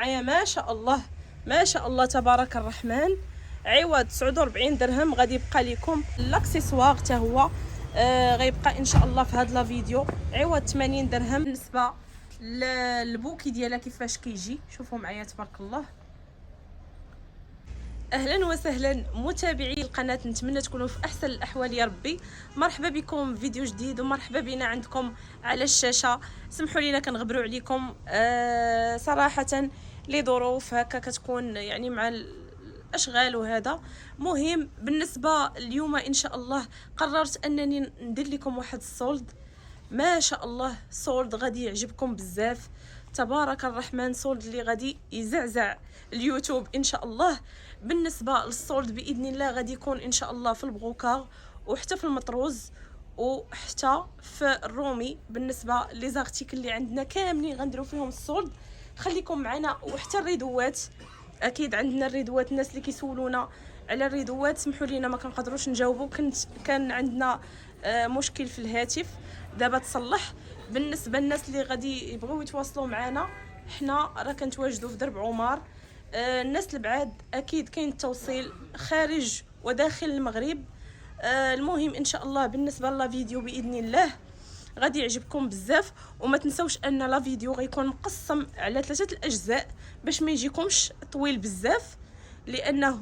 معايا ما شاء الله ما شاء الله تبارك الرحمن. عوض 49 درهم غادي يبقى لكم الاكسسوار حتى هو غيبقى ان شاء الله في هذا لا فيديو عوض 80 درهم. بالنسبه للبوكي ديالها كيفاش كيجي شوفوا معايا تبارك الله. اهلا وسهلا متابعي القناه، نتمنى تكونوا في احسن الاحوال يا ربي. مرحبا بكم في فيديو جديد ومرحبا بنا عندكم على الشاشه. سمحوا لينا كنغبروا عليكم صراحه لظروف هكا كتكون يعني مع الاشغال وهذا. مهم بالنسبه اليوم ان شاء الله قررت انني ندير لكم واحد السولد ما شاء الله. سولد غادي يعجبكم بزاف تبارك الرحمن، سولد اللي غادي يزعزع اليوتيوب ان شاء الله. بالنسبه للسولد باذن الله غادي يكون ان شاء الله في البروكار وحتى في المطروز وحتى في الرومي. بالنسبه لي زارتيكل اللي عندنا كاملين غنديروا فيهم السولد، خليكم معنا. وحتى الريدوات اكيد عندنا الريدوات، الناس اللي كيسولونا على الريدوات سمحوا لينا ما كنقدروش نجاوبوا، كان عندنا مشكل في الهاتف دابا تصلح. بالنسبه للناس اللي غادي يبغيو يتواصلوا معنا حنا راه كنتواجدوا في درب عمر. الناس البعاد اكيد كاين التوصيل خارج وداخل المغرب. المهم ان شاء الله بالنسبه لا فيديو باذن الله غادي يعجبكم بزاف. وما تنسوش ان لا فيديو غيكون مقسم على 3 الاجزاء باش ما يجيكمش طويل بزاف، لانه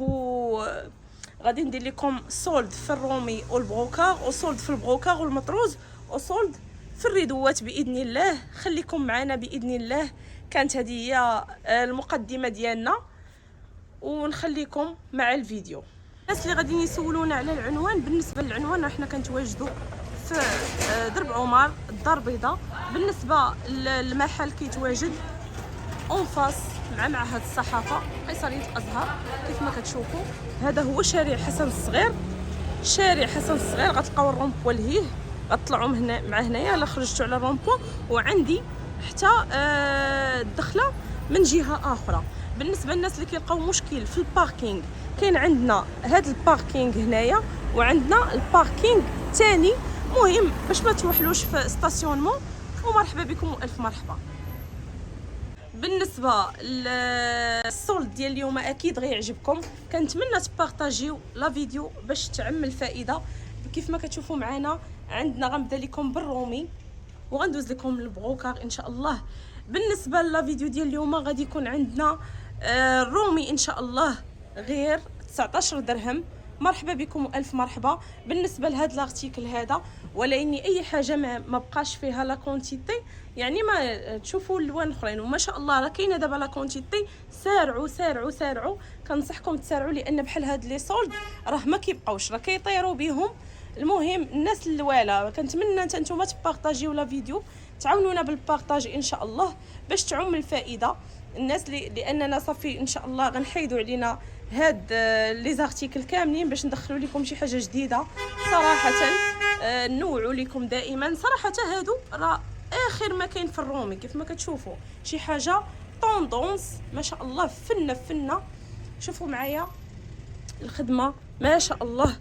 غادي ندير لكم سولد في الرومي والبروكار وسولد في البروكار والمطروز وسولد في الريدوات باذن الله. خليكم معنا باذن الله. كانت هذه هي المقدمه ديالنا ونخليكم مع الفيديو. الناس اللي غادي يسولونا على العنوان، بالنسبه للعنوان احنا كنتواجدوا في درب عمر الدار البيضاء. بالنسبه للمحل كيتواجد اون فاس مع معهد الصحافه قيصريه الازهر. كيف ما كتشوفوا هذا هو شارع حسن الصغير. شارع حسن الصغير غتلقاو الرومبو لهيه، غتطلعوا من هنا مع هنايا الا خرجتوا على الرومبو، وعندي حتى الدخله من جهه اخرى. بالنسبه للناس اللي كيلقاو مشكل في الباركينغ، كاين عندنا هذا الباركينغ هنايا وعندنا الباركينغ ثاني. مهم باش ما توحلوش في ستاسيونمون. ومرحبا بكم والف مرحبا. بالنسبه للسولد ديال اليوم اكيد غيعجبكم، كنتمنى تبارطاجيو لا فيديو باش تعم الفائده. كيف ما كتشوفوا معنا عندنا غنبدا لكم بالرومي وغندوز لكم البروكار ان شاء الله. بالنسبه لا فيديو ديال اليوم غادي يكون عندنا الرومي ان شاء الله غير 19 درهم. مرحبا بكم والف مرحبا. بالنسبه لهذا الارتيكل هذا ولاني اي حاجه ما بقاش فيها لا كونتيتي، يعني ما تشوفوا الالوان الاخرين وما شاء الله راه كاينه دابا لا كونتيتي. سارعوا سارعوا سارعوا، كنصحكم تسارعوا لان بحال هاد لي سولد راه ما كيبقاوش، راه كيطيروا بهم. المهم الناس الوالا كنتمنى نتوما تبارطاجيو لا فيديو، تعاونونا بالبارطاج ان شاء الله باش تعم الفائده الناس لاننا صافي ان شاء الله غنحيدوا علينا هاد لي زارتيكل كاملين باش ندخلوا لكم شي حاجه جديده صراحه. نوعوا لكم دائما صراحه. هادو راه اخر ما كاين في الرومي كيف ما كتشوفوا، شي حاجه طوندونس ما شاء الله. فنه فنه شوفوا معايا الخدمه ما شاء الله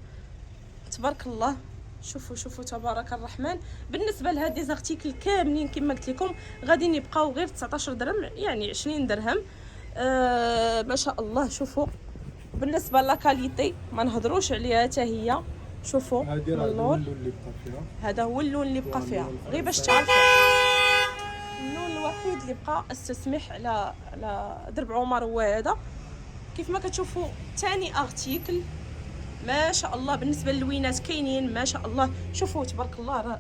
تبارك الله. شوفوا تبارك الرحمن. بالنسبه لهاد لي زارتيكل كاملين كما قلت لكم غادي يبقاو غير 19 درهم يعني 20 درهم. ما شاء الله. شوفوا بالنسبه لا كاليتي ما نهضروش عليها حتى هي. شوفوا اللون اللي بقى فيها، هذا هو اللون اللي بقى فيها غير باش تعرفوا. اللون الوحيد اللي بقى استسمح على درب عمر هو هذا. كيف ما كتشوفوا ثاني ارتيكل ما شاء الله. بالنسبه للوينات كاينين ما شاء الله. شوفوا تبارك الله راه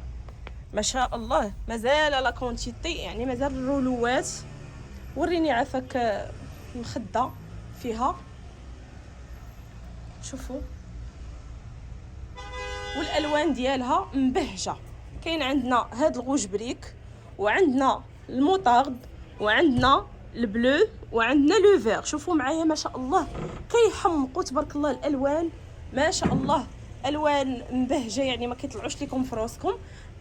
ما شاء الله مازال لا كونتيتي، يعني مازال الرولوات. وريني عافاك مخده فيها. شوفوا والالوان ديالها مبهجه. كاين عندنا هاد الغوج بريك وعندنا الموطارد وعندنا البلو وعندنا لو فير. شوفوا معايا ما شاء الله كيحمقوا تبارك الله الالوان ما شاء الله. الوان مبهجه يعني ما كيطلعوش لكم في راسكم.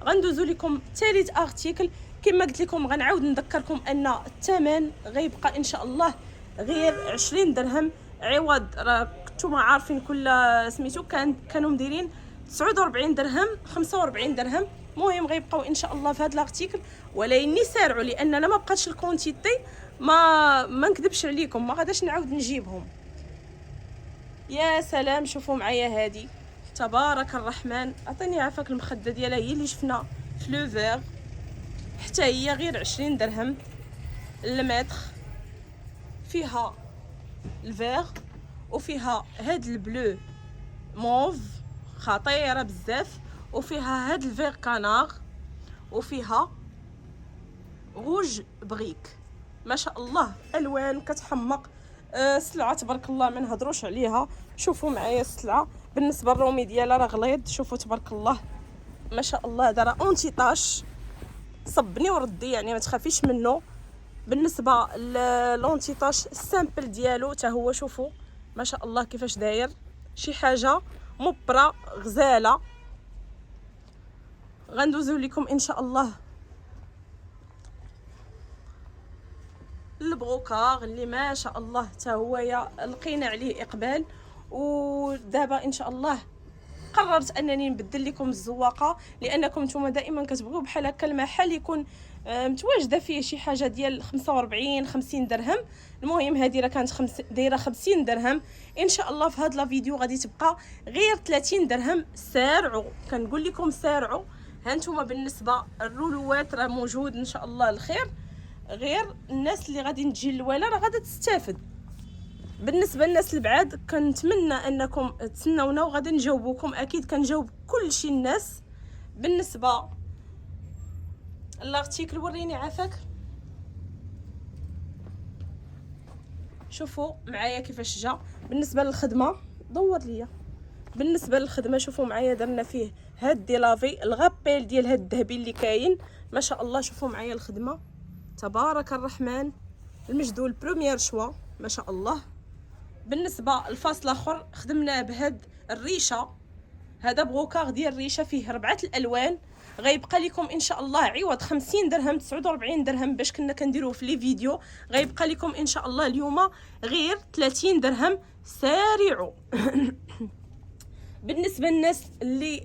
غندوزو لكم ثالث ارتيكل. كما قلت لكم غنعاود نذكركم ان الثمن غيبقى ان شاء الله غير 20 درهم. عوض راه نتوما عارفين كل سميتو كانوا مديرين 49 درهم 45 درهم. المهم غيبقاو ان شاء الله في هذا الارتيكل، ولكن سارعوا لان لما بقاتش الكونتيتي ما نكذبش عليكم، ما غاداش نعاود نجيبهم. يا سلام، شوفوا معايا هذه تبارك الرحمن، عطيني عافاك المخده ديالها هي اللي شفنا في لو فيغ، حتى هي غير 20 درهم المتر. فيها الفيغ وفيها هاد البلو موف خطيره بزاف، وفيها هاد الفيغ كانار، وفيها روج بريك. ما شاء الله الوان كتحمق. سلعه تبارك الله ما نهضروش عليها. شوفوا معايا السلعه، بالنسبه للرومي ديالها راه غليظ، شوفوا تبارك الله ما شاء الله. هذا راه اونتي طاش، صبني وردي يعني ما تخافيش منه. بالنسبه للونتي طاش السامبل ديالو حتى هو شوفوا ما شاء الله كيفاش داير، شي حاجه مبره غزاله. غندوزو لكم ان شاء الله البروكار اللي ما شاء الله حتى هو لقينا عليه اقبال. ودابا ان شاء الله قررت انني نبدل لكم الزواقه، لانكم نتوما دائما كتبغيو بحال هكا المحل يكون متواجده فيه شي حاجه ديال 45 50 درهم. المهم هذه راه كانت دايره 50 درهم. ان شاء الله في هذا الفيديو غادي تبقى غير 30 درهم. سارعوا، كنقول لكم سارعوا. ها نتوما بالنسبه الرولوات راه موجود ان شاء الله الخير، غير الناس اللي غادي تجي للوالا راه غادا تستافد. بالنسبه للناس البعاد كنتمنى انكم تسناونا وغادي نجاوبوكم، اكيد كنجاوب كل شيء الناس. بالنسبه لارتيكل وريني عافاك، شوفوا معايا كيفاش جا. بالنسبه للخدمه دور ليا، بالنسبه للخدمه شوفوا معايا درنا فيه هاد دي لافي الغابيل ديال هاد الذهبي اللي كاين ما شاء الله. شوفوا معايا الخدمه تبارك الرحمن، المجدول بروميير شوا ما شاء الله. بالنسبه الفاصل الاخر خدمناه بهاد الريشه، هذا بروكار ديال الريشه فيه 4 الالوان. غيبقى لكم ان شاء الله عوض 50 درهم 49 درهم باش كنا كنديروه في لي فيديو، غيبقى لكم ان شاء الله اليوم غير 30 درهم. سارعوا. بالنسبه للناس اللي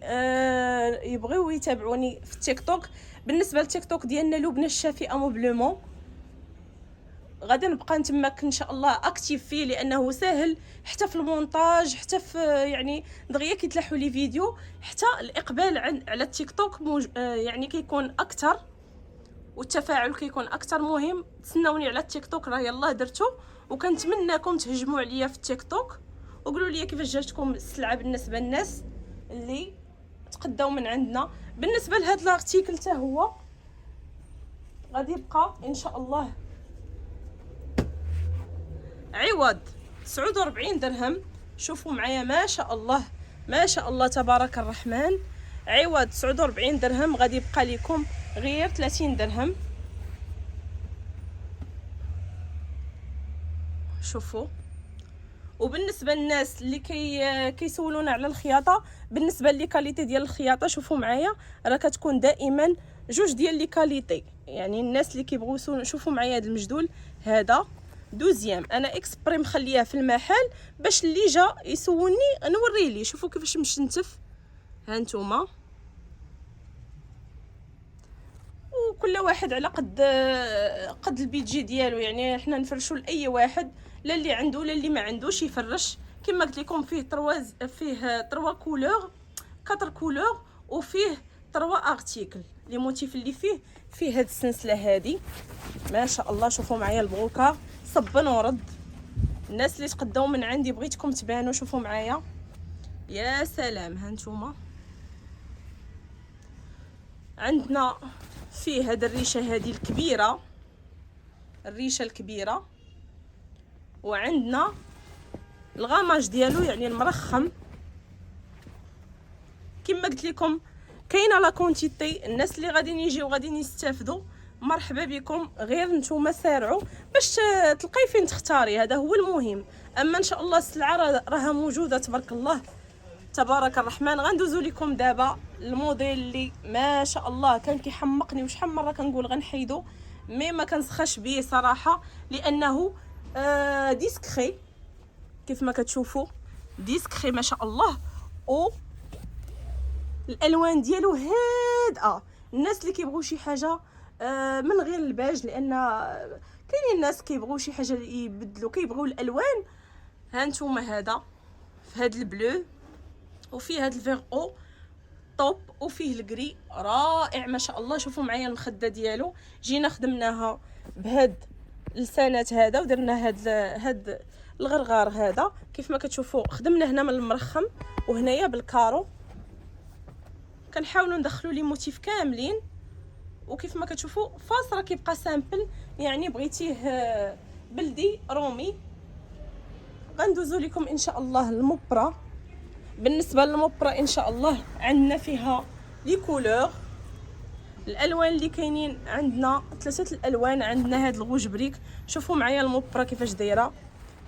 يبغيو يتابعوني في التيك توك، بالنسبه للتيك توك ديالنا لبنى الشافئه موبلومون، غادي نبقى نتماك ان شاء الله اكتيف فيه، لانه سهل حتى في المونتاج، حتى في يعني دغيا كيتلاحوا لي فيديو، حتى الاقبال على التيك توك يعني كيكون اكثر، والتفاعل كيكون اكثر. مهم تسناوني على التيك توك، راه يلاه درتو، وكنتمنىكم تهجموا عليا في التيك توك وقولوا لي كيفاش جاتكم السلعه بالنسبه للناس اللي تقداو من عندنا. بالنسبه لهذا الارتيكل حتى هو غادي يبقى ان شاء الله عوض 49 درهم. شوفوا معايا ما شاء الله ما شاء الله تبارك الرحمن، عوض 49 درهم غادي يبقى لكم غير 30 درهم. شوفوا. وبالنسبه للناس اللي كيسولونا على الخياطه، بالنسبه لي كاليتي ديال الخياطه شوفوا معايا راه كتكون دائما جوج ديال لي كاليتي. يعني الناس اللي كيبغيو شوفوا معايا هذا المجدول هذا دوزيام، انا اكسبري مخلياه في المحل باش اللي جا يسولني نوريه ليه. شوفوا كيفاش مشنتف، ها نتوما، وكل واحد على قد البيجي ديالو. يعني حنا نفرشوا لاي واحد، لا اللي عنده لا اللي ما عندوش يفرش. كما قلت لكم فيه تروا كولور 4 كولور، وفيه تروا ارتيكل. لي موتيف اللي فيه هاد السلسله هادي ما شاء الله. شوفوا معايا البروكار صبن ورد. الناس اللي تقداو من عندي بغيتكم تبانوا، شوفوا معايا يا سلام. ها نتوما عندنا فيه هاد الريشه هذه الكبيره، الريشه الكبيره، وعندنا الغاماج ديالو يعني المرخم. كما قلت لكم كاينه لا كونتيتي، الناس اللي غادي يجيو غادي يستافدوا مرحبا بكم. غير نتوما سارعوا باش تلقاي فين تختاري، هذا هو المهم. اما ان شاء الله السلعه راها موجوده تبارك الله تبارك الرحمن. غندوزو لكم دابا الموديل اللي ما شاء الله كان كيحمقني، وشحال مره كنقول غنحيدو مي ما كنسخاش به صراحه، لانه ديسكري كيف ما كتشوفوا، ديسكري ما شاء الله. او الالوان ديالو هادئه. الناس اللي كيبغوا شي حاجه من غير الباج، لان كاينين الناس كيبغيو شي حاجه يبدلوا، كيبغيو الالوان. ها نتوما هذا في هذا البلو، وفيه هذا الفيغ او طوب، وفيه الكري رائع ما شاء الله. شوفوا معايا المخده ديالو، جينا خدمناها بهاد لسانات هذا، ودرنا هاد الغرغار هذا كيف ما كتشوفوا. خدمنا هنا من المرخم وهنايا بالكارو، كنحاولوا ندخلوا لي موتيف كاملين. وكيف ما كتشوفوا فاس راه كيبقى سامبل، يعني بغيتيه بلدي رومي. غندوزو لكم ان شاء الله المبرة. بالنسبه للمبرة ان شاء الله عندنا فيها لي كولور، الالوان اللي كاينين عندنا 3 الالوان. عندنا هاد الغوج بريك، شوفوا معايا المبرة كيفاش دايره،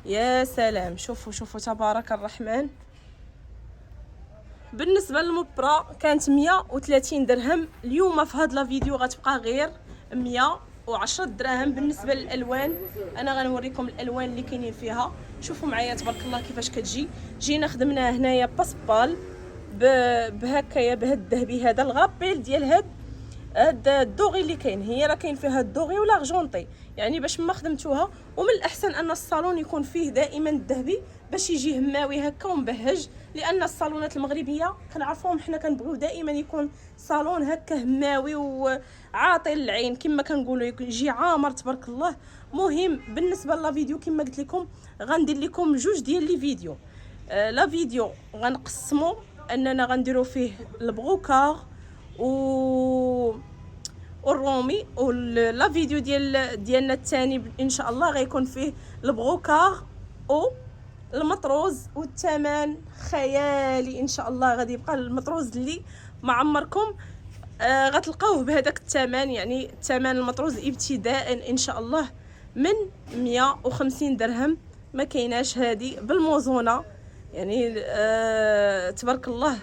يا سلام. شوفوا تبارك الرحمن. بالنسبه للمبرة كانت 130 درهم، اليوم في هاد لا فيديو غتبقى غير 110 دراهم. بالنسبه للالوان انا غنوريكم الالوان اللي كاينين فيها. شوفوا معايا تبارك الله كيفاش كتجي. جينا خدمنا هنايا باسبال بهكايا بهاد الذهبي هذا، الغابيل ديال هاد الدوغي اللي كاين. هي راه كاين فيها الدوغي والارجونطي، يعني باش ما خدمتوها. ومن الاحسن ان الصالون يكون فيه دائما الذهبي باش يجي هماوي هكا ومبهج، لان الصالونات المغربيه كنعرفوهم حنا كنبغيو دائما يكون صالون هكا هماوي وعاطي للعين كما كنقولوا، يجي عامر تبارك الله. مهم بالنسبه لا فيديو كما قلت لكم غندير لكم جوج ديال لي فيديو. لا فيديو غنقسمو اننا غنديرو فيه البروكار والرومي، ولا فيديو ديالنا الثاني ان شاء الله غيكون فيه البروكار او المطروز. والثمن خيالي ان شاء الله، غادي يبقى المطروز اللي ما عمركم غتلقاوه بهذاك الثمن. يعني الثمن المطروز ابتداء ان شاء الله من 150 درهم، ما كايناش هذه بالموزونه يعني. تبارك الله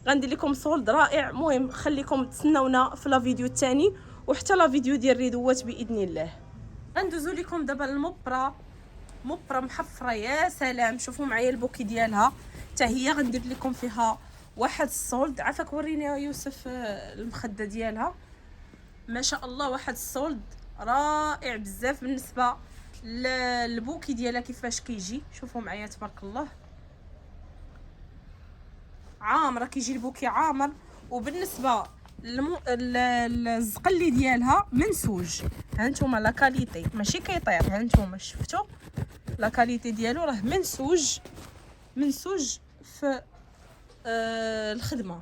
غندير لكم صولد رائع. مهم خليكم تسناونا في لا فيديو الثاني وحتى لا فيديو ديال الريدوات باذن الله. غندوزو لكم دابا المبرة، مبرة محفره يا سلام. شوفوا معايا البوكي ديالها حتى هي غندير لكم فيها واحد الصولد. عافاك وريني يا يوسف المخده ديالها ما شاء الله، واحد الصولد رائع بزاف. بالنسبه للبوكي ديالها كيفاش كيجي، شوفوا معايا تبارك الله عامره، كيجي البوكي عامر. وبالنسبه للزقلي ديالها منسوج. ها نتوما لا كاليتي ماشي كيطير، ها نتوما شفتوا لا كاليتي ديالو راه منسوج في الخدمه.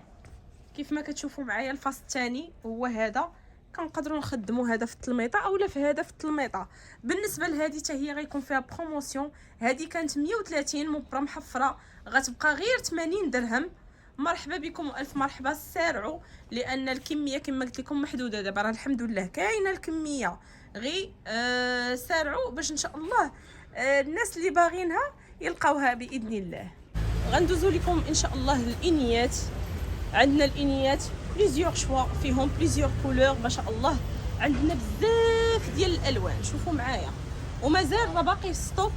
كيف ما كتشوفوا معايا الفاس الثاني هو هذا، كنقدروا نخدموا هذا في التلميطه اولا في هذا في التلميطه. بالنسبه لهذه حتى هي غيكون فيها بروموسيون. هذه كانت 130 مبره محفره، غتبقى غير 80 درهم. مرحبا بكم والف مرحبا. سارعوا لان الكميه كما قلت لكم محدوده. دابا راه الحمد لله كاينه الكميه، غير سارعوا باش ان شاء الله الناس اللي باغينها يلقاوها باذن الله. غندوزو لكم ان شاء الله الانيات. عندنا الانيات بليزيور شوا، فيهم بليزيور كولور ما شاء الله. عندنا بزاف ديال الالوان، شوفوا معايا. ومازال راه باقي في ستوك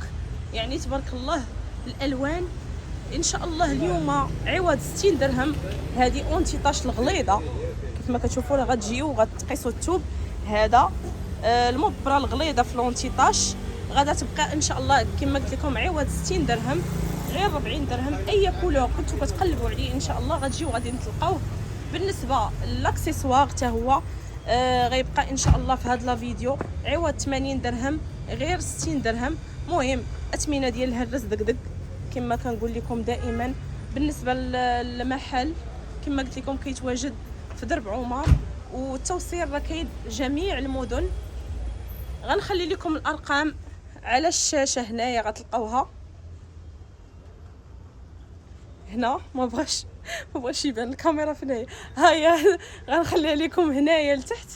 يعني تبارك الله الالوان. ان شاء الله اليوم عوض 60 درهم هذه اونتيطاش الغليظه. كيف ما كتشوفوا راه غتجيو وغتقيسوا الثوب. هذا المبره الغليظه في لونتيطاش غادا تبقى ان شاء الله كما قلت لكم عوض 60 درهم، غير 40 درهم. اي كولور كنتو كتقلبوا عليه ان شاء الله غتجيو غادي تلقاوه. بالنسبه للاكسسوار حتى هو غيبقى ان شاء الله في هذا لا فيديو عوض 80 درهم غير 60 درهم. مهم اثمنه ديال الهرس دقدق كما كنقول لكم دائما. بالنسبه للمحل كما قلت لكم كيتواجد في درب عمر، والتوصيل راه كاين جميع المدن. غنخلي لكم الارقام على الشاشه هنايا غتلقاوها هنا. ما بغاش يبان الكاميرا فينايا، هيا غنخليها لكم هنايا لتحت.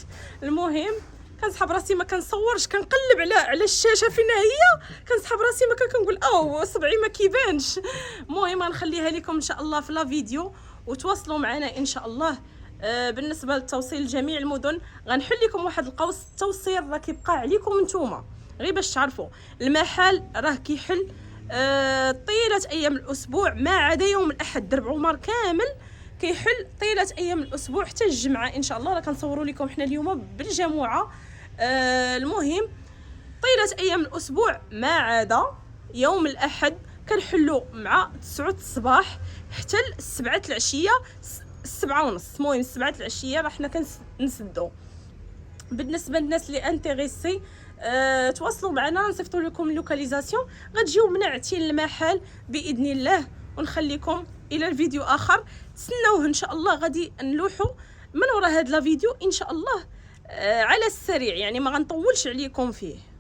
المهم كنسحب راسي ما كنصورش، كنقلب على الشاشه فين هي، كنسحب راسي ما كنقول او صبعي ما كيبانش. المهم غنخليها لكم ان شاء الله في لا فيديو وتواصلوا معنا ان شاء الله. بالنسبه للتوصيل لجميع المدن غنحل لكم واحد القوس. التوصيل راه كيبقى عليكم نتوما غير باش تعرفوا. المحل راه كيحل طيله ايام الاسبوع ما عدا يوم الاحد. درب عمر كامل كيحل طيله ايام الاسبوع حتى الجمعه ان شاء الله. راه كنصوروا لكم حنا اليوم بالجمعه. المهم طيلة ايام الاسبوع ما عدا يوم الاحد كنحلو مع 9 الصباح حتى 7 العشيه، 7:30. المهم 7 العشيه راه حنا كنسدو. بالنسبه للناس اللي انتريسي تواصلوا معنا، نصيفطوا لكم اللوكاليزاسيون، غتجيو منعتين المحل باذن الله. ونخليكم الى الفيديو اخر، تسناوه ان شاء الله. غادي نلوحوا من وراء هذا الفيديو ان شاء الله على السريع، يعني ما غنطولش عليكم فيه.